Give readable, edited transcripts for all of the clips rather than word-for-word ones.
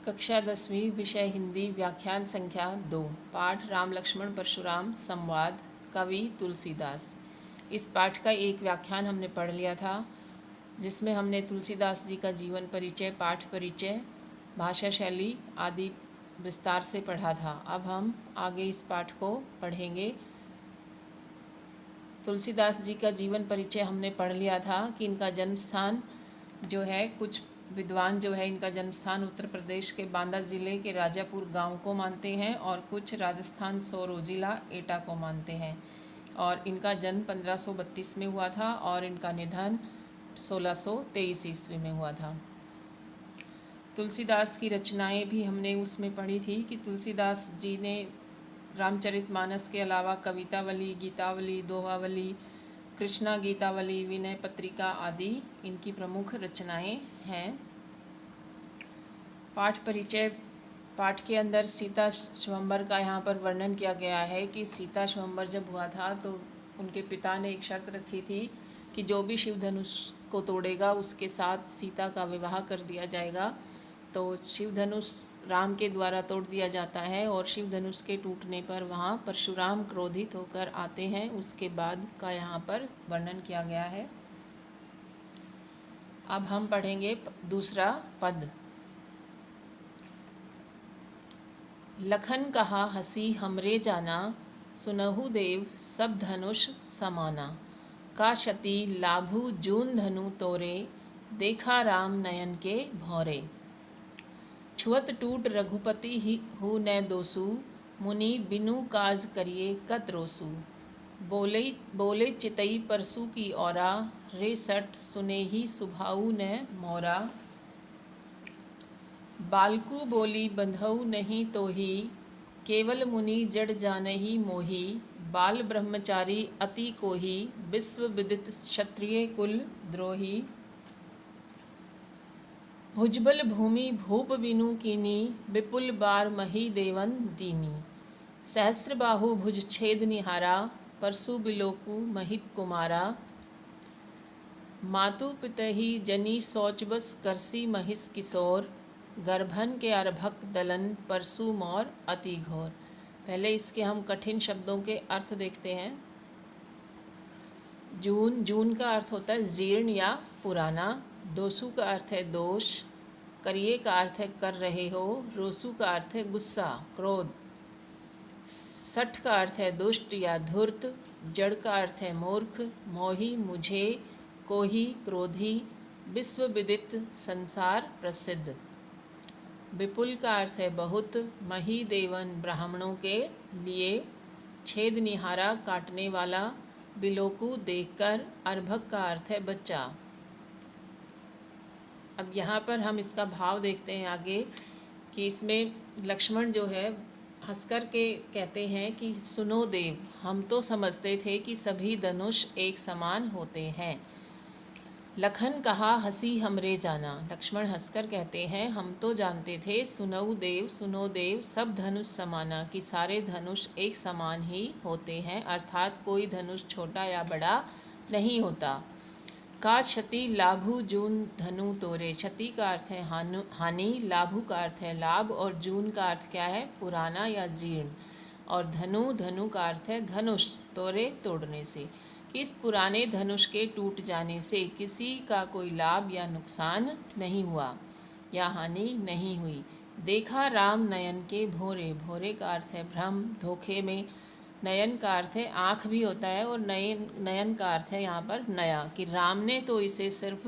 कक्षा 10वीं विषय हिंदी व्याख्यान संख्या 2 पाठ राम लक्ष्मण परशुराम संवाद कवि तुलसीदास। इस पाठ का एक व्याख्यान हमने पढ़ लिया था जिसमें हमने तुलसीदास जी का जीवन परिचय, पाठ परिचय, भाषा शैली आदि विस्तार से पढ़ा था। अब हम आगे इस पाठ को पढ़ेंगे। तुलसीदास जी का जीवन परिचय हमने पढ़ लिया था कि इनका जन्म स्थान जो है, कुछ विद्वान जो है इनका जन्म स्थान उत्तर प्रदेश के बांदा ज़िले के राजापुर गांव को मानते हैं और कुछ राजस्थान सोरो जिला एटा को मानते हैं। और इनका जन्म 1532 में हुआ था और इनका निधन 1623 ईस्वी में हुआ था। तुलसीदास की रचनाएं भी हमने उसमें पढ़ी थी कि तुलसीदास जी ने रामचरितमानस के अलावा कवितावली, गीतावली, दोहावली, कृष्णा गीतावली, विनय पत्रिका आदि इनकी प्रमुख रचनाएं हैं। पाठ परिचय पाठ के अंदर सीता स्वयंवर का यहाँ पर वर्णन किया गया है कि सीता स्वयंवर जब हुआ था तो उनके पिता ने एक शर्त रखी थी कि जो भी शिव धनुष को तोड़ेगा उसके साथ सीता का विवाह कर दिया जाएगा। तो शिव धनुष राम के द्वारा तोड़ दिया जाता है और शिव धनुष के टूटने पर वहाँ परशुराम क्रोधित होकर आते हैं। उसके बाद का यहाँ पर वर्णन किया गया है। अब हम पढ़ेंगे दूसरा पद। लखन कहा हंसी हमरे जाना, सुनहु देव सब धनुष समाना। का क्षति लाभु जून धनु तोरे, देखा राम नयन के भौरे। छुअत टूट रघुपति ही हु न दोसु, मुनि बिनु काज करिए कत रोसु। बोले बोले चितई परसु की औरा, रे सट सुने ही सुभाऊ न मोरा। बालकु बोली बंधऊ नहीं तोही, केवल मुनि जड़ जानही मोही। बाल ब्रह्मचारी अति कोही, विश्व विदित क्षत्रिय कुल द्रोही। भुजबल भूमि भूप बिनु कीनी, विपुल बार मही देवन दीनी। सहस्र बाहु भुज छेद निहारा, परसु बिलोकु महिप कुमारा। मातु पितहि जनी शौच बस करसी महिष किशोर, गर्भन के अर्भक दलन परसु मोर अति घोर। पहले इसके हम कठिन शब्दों के अर्थ देखते हैं। जून, जून का अर्थ होता है जीर्ण या पुराना। दोसु का अर्थ है दोष। करिए का अर्थ है कर रहे हो। रोसु का अर्थ है गुस्सा, क्रोध। सठ का अर्थ है दुष्ट या धूर्त। जड़ का अर्थ है मूर्ख। मोही मुझे, कोही क्रोधी। विश्व विदित संसार प्रसिद्ध। विपुल का अर्थ है बहुत। मही देवन ब्राह्मणों के लिए। छेद निहारा काटने वाला। बिलोकु देखकर। अर्भक का अर्थ है बच्चा। अब यहाँ पर हम इसका भाव देखते हैं आगे कि इसमें लक्ष्मण जो है हंसकर के कहते हैं कि सुनो देव, हम तो समझते थे कि सभी धनुष एक समान होते हैं। लखन कहा हंसी हमरे जाना, लक्ष्मण हंसकर कहते हैं हम तो जानते थे। सुनो देव सब धनुष समाना, कि सारे धनुष एक समान ही होते हैं, अर्थात कोई धनुष छोटा या बड़ा नहीं होता। का क्षति लाभु जून धनु तोरे, क्षति का अर्थ है हानि, लाभु का अर्थ है लाभ और जून का अर्थ क्या है, पुराना या जीर्ण। और धनु, धनु का अर्थ है धनुष, तोरे तोड़ने से, कि इस पुराने धनुष के टूट जाने से किसी का कोई लाभ या नुकसान नहीं हुआ या हानि नहीं हुई। देखा राम नयन के भोरे, भोरे का अर्थ है भ्रम, धोखे में। नयन का अर्थ है आँख भी होता है और नयन का अर्थ है यहाँ पर नया, कि राम ने तो इसे सिर्फ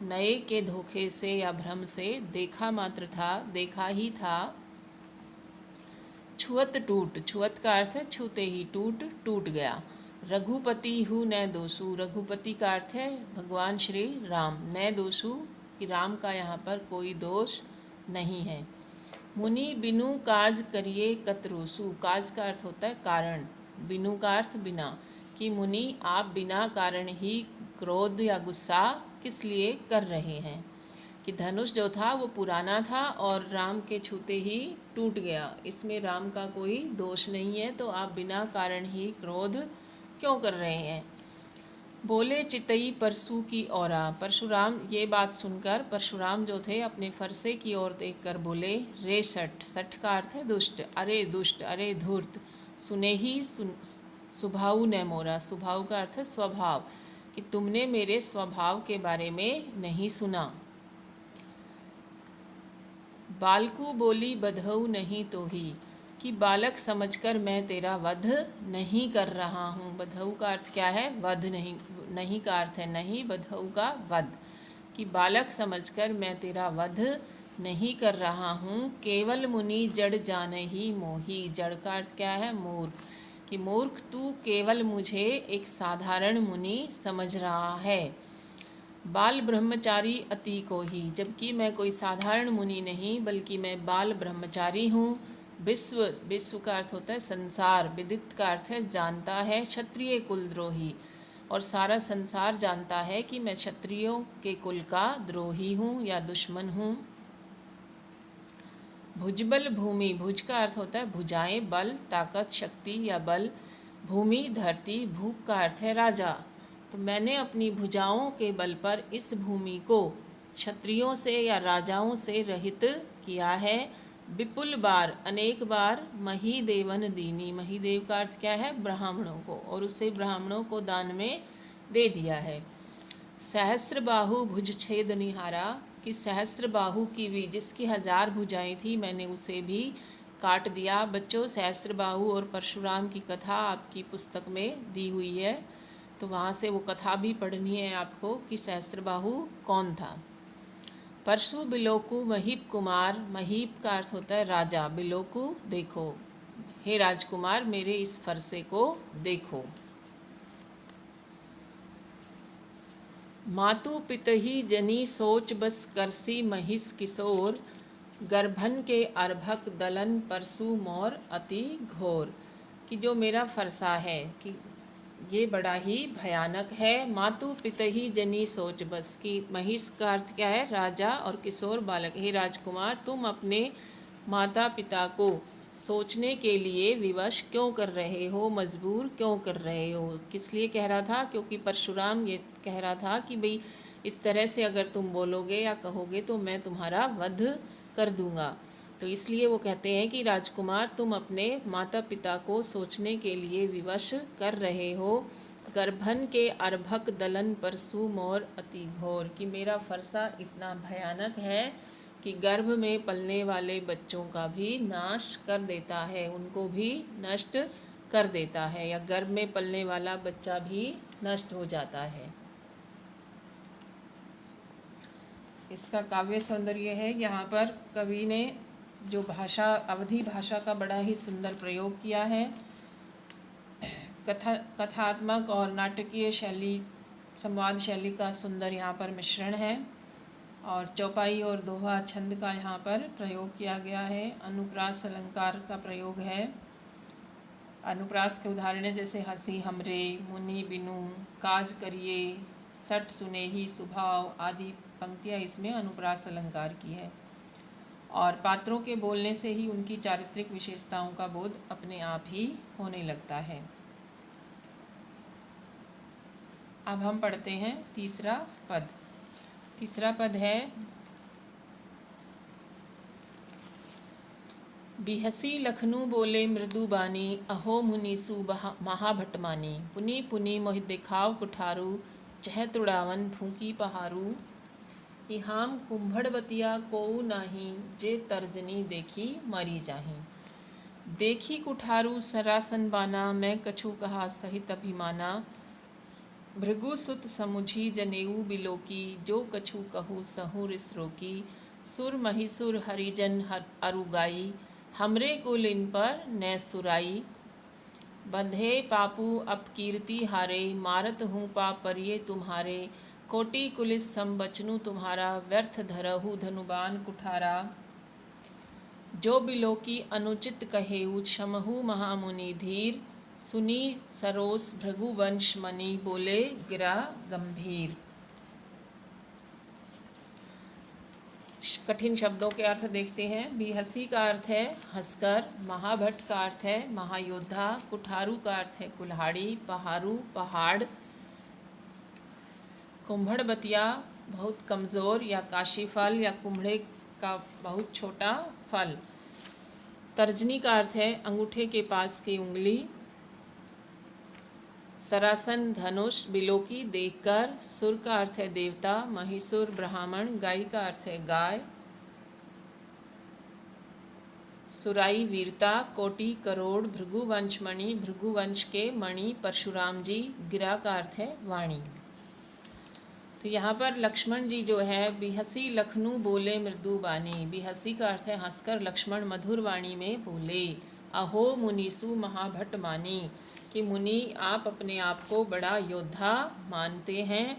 नए के धोखे से या भ्रम से देखा मात्र था, देखा ही था। छुअत टूट, छुअत का अर्थ है छूते ही, टूट टूट गया। रघुपति हु न दोसु, रघुपति का अर्थ है भगवान श्री राम। न दोसु, कि राम का यहाँ पर कोई दोष नहीं है। मुनि बिनु काज करिए कतरोसु, काज का अर्थ होता है कारण, बिनु का अर्थ बिना, कि मुनि आप बिना कारण ही क्रोध या गुस्सा किस लिए कर रहे हैं। कि धनुष जो था वो पुराना था और राम के छूते ही टूट गया, इसमें राम का कोई दोष नहीं है, तो आप बिना कारण ही क्रोध क्यों कर रहे हैं। बोले चितई परसू की ओरा। परशुराम ये बात सुनकर परशुराम जो थे अपने फरसे की ओर देखकर बोले, रे सठ, सठ का अर्थ है दुष्ट, अरे दुष्ट, अरे धूर्त, सुने ही सुभाऊ ने मोरा। सुभाऊ का अर्थ है स्वभाव, कि तुमने मेरे स्वभाव के बारे में नहीं सुना। बालकू बोली बधऊ नहीं तो ही, कि बालक समझकर मैं तेरा वध नहीं कर रहा हूँ। बधऊ का अर्थ क्या है? वध नहीं, नहीं का अर्थ है नहीं, बधऊ का वध, कि बालक समझकर मैं तेरा वध नहीं कर रहा हूँ। केवल मुनि जड़ जाने ही मोही। जड़ का अर्थ क्या है? मूर्ख, कि मूर्ख तू केवल मुझे एक साधारण मुनि समझ रहा है। बाल ब्रह्मचारी अति को ही, जबकि मैं कोई साधारण मुनि नहीं बल्कि मैं बाल ब्रह्मचारी हूँ। विश्व, विश्व का अर्थ होता है संसार, विदित का अर्थ है जानता है, क्षत्रिय कुलद्रोही, और सारा संसार जानता है कि मैं क्षत्रियों के कुल का द्रोही हूँ या दुश्मन हूँ। भुजबल भूमि, भुज का अर्थ होता है भुजाएं, बल, ताकत, शक्ति या बल। भूमि धरती, भूप का अर्थ है राजा। तो मैंने अपनी भुजाओं के बल पर इस भूमि को क्षत्रियों से या राजाओं से रहित किया है। विपुल बार, अनेक बार, महीदेवन दीनी, महीदेव का अर्थ क्या है? ब्राह्मणों को, और उसे ब्राह्मणों को दान में दे दिया है। सहस्र बाहु भुज छेद निहारा, कि सहस्र बाहु की भी, जिसकी 1000 भुजाएं थी, मैंने उसे भी काट दिया। बच्चों, सहस्र बाहु और परशुराम की कथा आपकी पुस्तक में दी हुई है, तो वहाँ से वो कथा भी पढ़नी है आपको कि सहस्त्रबाहु कौन था। परशु बिलोकु महीप कुमार, महीप का अर्थ होता है राजा, बिलोकु देखो, हे राजकुमार मेरे इस फरसे को देखो। मातु पितही जनी सोच बस करसी महिष किशोर, गर्भन के अर्भक दलन परसु मोर अति घोर, कि जो मेरा फरसा है कि ये बड़ा ही भयानक है। मातु पितही जनी सोच बस, की महिष का अर्थ क्या है? राजा, और किशोर बालक। हे राजकुमार, तुम अपने माता पिता को सोचने के लिए विवश क्यों कर रहे हो, मजबूर क्यों कर रहे हो? किस लिए कह रहा था? क्योंकि परशुराम ये कह रहा था कि भाई इस तरह से अगर तुम बोलोगे या कहोगे तो मैं तुम्हारा वध कर दूंगा। तो इसलिए वो कहते हैं कि राजकुमार तुम अपने माता पिता को सोचने के लिए विवश कर रहे हो। गर्भन के अर्भक दलन परसु मोर अति घोर, कि मेरा फरसा इतना भयानक है कि गर्भ में पलने वाले बच्चों का भी नाश कर देता है, उनको भी नष्ट कर देता है, या गर्भ में पलने वाला बच्चा भी नष्ट हो जाता है। इसका काव्य सौंदर्य है। यहाँ पर कवि ने जो भाषा, अवधी भाषा का बड़ा ही सुंदर प्रयोग किया है। कथात्मक और नाटकीय शैली, संवाद शैली का सुंदर यहाँ पर मिश्रण है, और चौपाई और दोहा छंद का यहाँ पर प्रयोग किया गया है। अनुप्रास अलंकार का प्रयोग है। अनुप्रास के उदाहरण जैसे हंसी हमरे, मुनि बिनु, काज करिए, सठ सुने ही सुभाव आदि पंक्तियाँ इसमें अनुप्रास अलंकार की है। और पात्रों के बोलने से ही उनकी चारित्रिक विशेषताओं का बोध अपने आप ही होने लगता है। अब हम पढ़ते हैं तीसरा पद। तीसरा पद है, बिहसी लखनऊ बोले मृदु बानी, अहो मुनीसु महाभटमानी, पुनी पुनी मोहि दिखाव कुठारू, चह तुड़ावन फूकी पहारू, इहाम कुंभड़वतिया कोऊ नाही, जे तर्जनी देखी मरी जाही। देखी कुठारू सरासन बाना, मैं कछु कहा सहित अभिमाना, भृगुसुत समुझी जनेऊ बिलोकी, जो कछु कहू सहु रिसरोकी, सुर महिसुर हरिजन अरुगाई, हमरे कुल इन पर न सुराई, बंधे पापू अपकीर्ति हारे, मारत हूँ पाप परिये तुम्हारे, कोटि कुलिस सम बचनु तुम्हारा, व्यर्थ धरहु धनुबान कुठारा, जो बिलोकी अनुचित कहेऊ, क्षमहु महामुनि धीर, सुनी सरोस भृगुवंश मणि, बोले गिरा गंभीर। कठिन शब्दों के अर्थ देखते हैं। बिहसी का अर्थ है हंसकर, महाभट का अर्थ है महायोद्धा, कुठारू का अर्थ है कुल्हाड़ी, पहारू पहाड़, कुम्भड़बतिया बहुत कमज़ोर या काशी फल या कुम्भड़े का बहुत छोटा फल। तर्जनी का अर्थ है अंगूठे के पास की उंगली। सरासन धनुष बिलोकी देखकर। सुर का अर्थ है देवता, महिषुर ब्राह्मण। गाय का अर्थ है गाय। सुराई वीरता, कोटि करोड़। भृगुवंश मणि, भृगुवंश के मणि परशुराम जी। गिरा का अर्थ है वाणी। तो यहाँ पर लक्ष्मण जी जो है बिहसी लखनऊ बोले मृदु बानी। बिहसी का अर्थ है हंसकर लक्ष्मण मधुर वाणी में बोले। अहो मुनीसु महाभट मानी, कि मुनि आप अपने आप को बड़ा योद्धा मानते हैं।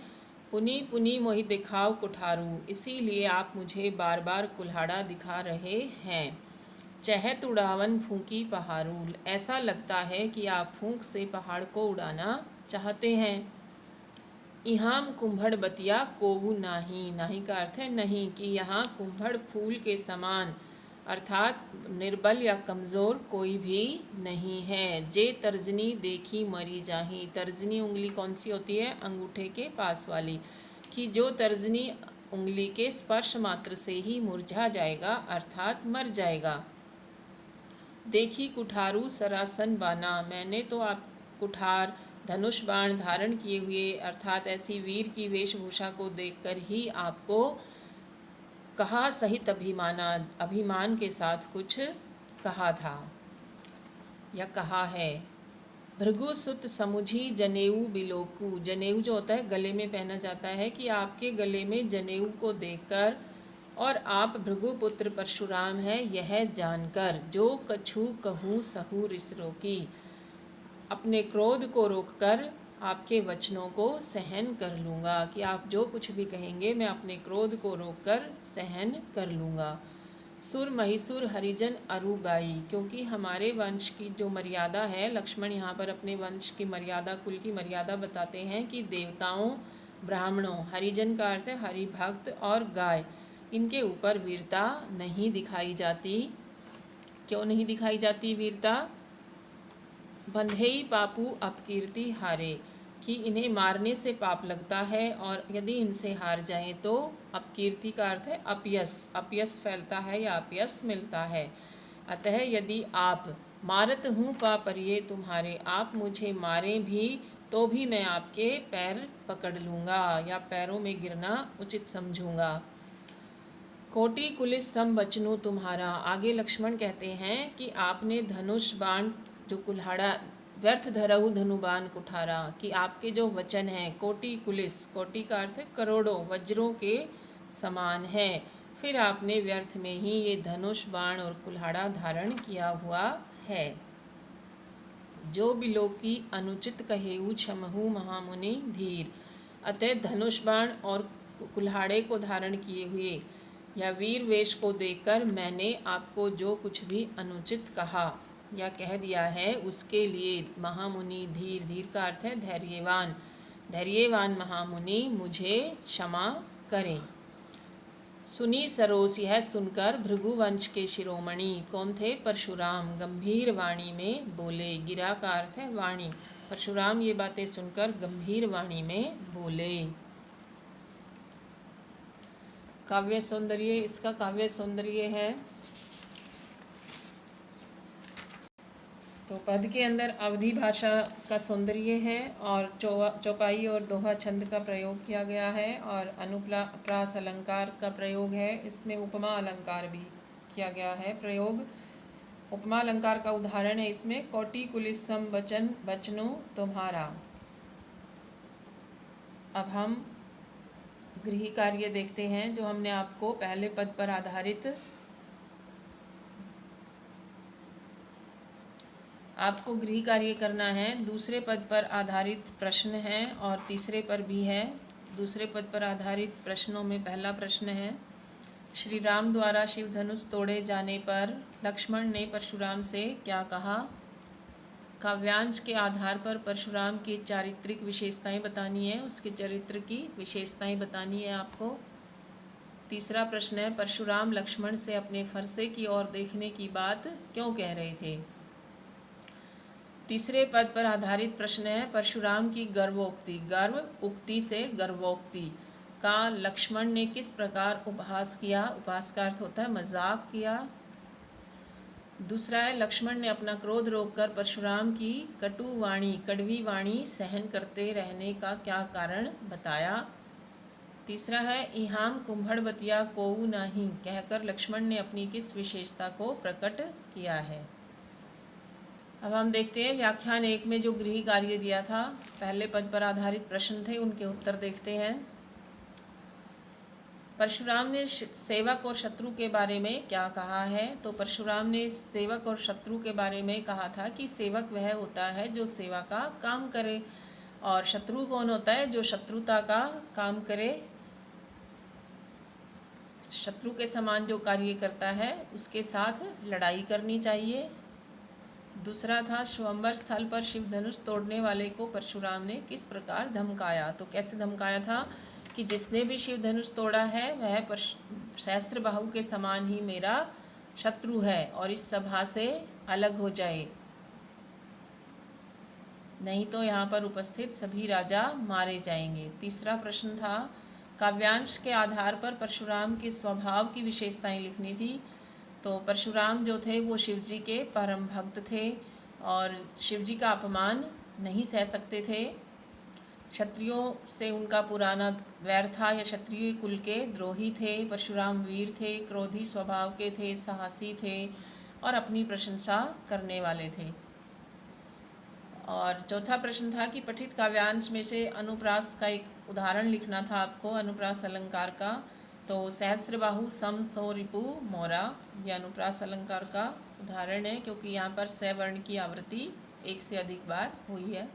पुनि पुनि मोहि दिखाओ कुठारू, इसीलिए आप मुझे बार बार कुल्हाड़ा दिखा रहे हैं। चहत उड़ावन फूंकी पहाड़ूल, ऐसा लगता है कि आप फूंक से पहाड़ को उड़ाना चाहते हैं। इहाम कुम्भड़ बतिया कोहू नाही, नाही का अर्थ है नहीं, कि यहाँ कुम्भड़ फूल के समान अर्थात निर्बल या कमज़ोर कोई भी नहीं है। जे तर्जनी देखी मरी जाही, तर्जनी उंगली कौन सी होती है? अंगूठे के पास वाली। कि जो तर्जनी उंगली के स्पर्श मात्र से ही मुरझा जाएगा अर्थात मर जाएगा। देखी कुठारू सरासन बाना, मैंने तो आप कुठार धनुष बाण धारण किए हुए अर्थात ऐसी वीर की वेशभूषा को देखकर ही आपको कहा सहित अभिमान के साथ कुछ कहा था या कहा है। भृगु सुत समुझी जनेऊ बिलोकू, जनेऊ जो होता है गले में पहना जाता है, कि आपके गले में जनेऊ को देखकर और आप भृगुपुत्र परशुराम हैं यह जानकर, जो कछु कहूँ सहु रिस रोकी, अपने क्रोध को रोककर आपके वचनों को सहन कर लूँगा। कि आप जो कुछ भी कहेंगे मैं अपने क्रोध को रोककर सहन कर लूँगा। सुर महिसुर हरिजन अरु गाई, क्योंकि हमारे वंश की जो मर्यादा है, लक्ष्मण यहाँ पर अपने वंश की मर्यादा, कुल की मर्यादा बताते हैं कि देवताओं, ब्राह्मणों, हरिजन का अर्थ है हरि भक्त, और गाय, इनके ऊपर वीरता नहीं दिखाई जाती। क्यों नहीं दिखाई जाती वीरता? बंधेई पापू अपकीर्ति हारे, कि इन्हें मारने से पाप लगता है और यदि इनसे हार जाएं तो अपकीर्ति का अर्थ है अपयश, अपयश फैलता है या अपयश मिलता है। अतः यदि आप मारत हूँ पापरिये तुम्हारे, आप मुझे मारें भी तो भी मैं आपके पैर पकड़ लूँगा या पैरों में गिरना उचित समझूँगा। कोटि कुलिस सम बचनू तुम्हारा, आगे लक्ष्मण कहते हैं कि आपने धनुष बाण जो कुल्हाड़ा व्यर्थ धरऊ धनुबान कुठारा, कि आपके जो वचन हैं कोटि कुलिस, कोटि का अर्थ है करोड़ों, वज्रों के समान है। फिर आपने व्यर्थ में ही ये धनुष बाण और कुल्हाड़ा धारण किया हुआ है। जो बिलोकी अनुचित कहेऊ क्षमहु महामुनि धीर, अतः धनुष बाण और कुल्हाड़े को धारण किए हुए या वीर वेश को देखकर मैंने आपको जो कुछ भी अनुचित कहा या कह दिया है उसके लिए महामुनि धीर, धीर का अर्थ है धैर्यवान, धैर्यवान महामुनि मुझे क्षमा करें। सुनी सरोस, यह सुनकर भृगुवंश के शिरोमणि कौन थे? परशुराम गंभीर वाणी में बोले। गिरा का अर्थ है वाणी। परशुराम ये बातें सुनकर गंभीर वाणी में बोले। काव्य सौंदर्य, इसका काव्य सौंदर्य है तो पद के अंदर अवधि भाषा का सौंदर्य है और चौपाई और दोहा छंद का प्रयोग किया गया है और अनुप्रास अलंकार का प्रयोग है। इसमें उपमा अलंकार भी किया गया है प्रयोग। उपमा अलंकार का उदाहरण है इसमें कोटि कुलिस सम बचन बचनु तुम्हारा। अब हम गृह कार्य देखते हैं जो हमने आपको पहले पद पर आधारित आपको गृह कार्य करना है। दूसरे पद पर आधारित प्रश्न है और तीसरे पर भी है। दूसरे पद पर आधारित प्रश्नों में पहला प्रश्न है, श्री राम द्वारा शिव धनुष तोड़े जाने पर लक्ष्मण ने परशुराम से क्या कहा? काव्यांश के आधार पर परशुराम की चारित्रिक विशेषताएं बतानी है, उसके चरित्र की विशेषताएं बतानी है आपको। तीसरा प्रश्न है, परशुराम लक्ष्मण से अपने फरसे की ओर देखने की बात क्यों कह रहे थे? तीसरे पद पर आधारित प्रश्न है परशुराम की गर्वोक्ति। गर्व उक्ति से गर्वोक्ति का लक्ष्मण ने किस प्रकार उपहास किया। उपहास का अर्थ होता है मजाक किया। दूसरा है लक्ष्मण ने अपना क्रोध रोककर परशुराम की कटु वाणी कड़वी वाणी सहन करते रहने का क्या कारण बताया। तीसरा है इहाम कुंभड़बतिया कोऊ नहीं कहकर लक्ष्मण ने अपनी किस विशेषता को प्रकट किया है। अब हम देखते हैं व्याख्यान 1 में जो गृह कार्य दिया था, पहले पद पर आधारित प्रश्न थे, उनके उत्तर देखते हैं। परशुराम ने सेवक और शत्रु के बारे में क्या कहा है। तो परशुराम ने सेवक और शत्रु के बारे में कहा था कि सेवक वह होता है जो सेवा का काम करे और शत्रु कौन होता है जो शत्रुता का काम करे। शत्रु के समान जो कार्य करता है उसके साथ लड़ाई करनी चाहिए। दूसरा था स्वयंवर स्थल पर शिव धनुष तोड़ने वाले को परशुराम ने किस प्रकार धमकाया। तो कैसे धमकाया था कि जिसने भी शिव धनुष तोड़ा है वह सहस्त्रबाहु के समान ही मेरा शत्रु है और इस सभा से अलग हो जाए, नहीं तो यहाँ पर उपस्थित सभी राजा मारे जाएंगे। तीसरा प्रश्न था काव्यांश के आधार पर परशुराम के स्वभाव की विशेषताएं लिखनी थी। तो परशुराम जो थे वो शिवजी के परम भक्त थे और शिवजी का अपमान नहीं सह सकते थे। क्षत्रियों से उनका पुराना वैर था या क्षत्रिय कुल के द्रोही थे। परशुराम वीर थे, क्रोधी स्वभाव के थे, साहसी थे और अपनी प्रशंसा करने वाले थे। और चौथा प्रश्न था कि पठित काव्यांश में से अनुप्रास का एक उदाहरण लिखना था आपको, अनुप्रास अलंकार का। तो सहस्त्रबाहु सम सो रिपु मोरा, यह अनुप्रास अलंकार का उदाहरण है क्योंकि यहाँ पर सवर्ण की आवृत्ति एक से अधिक बार हुई है।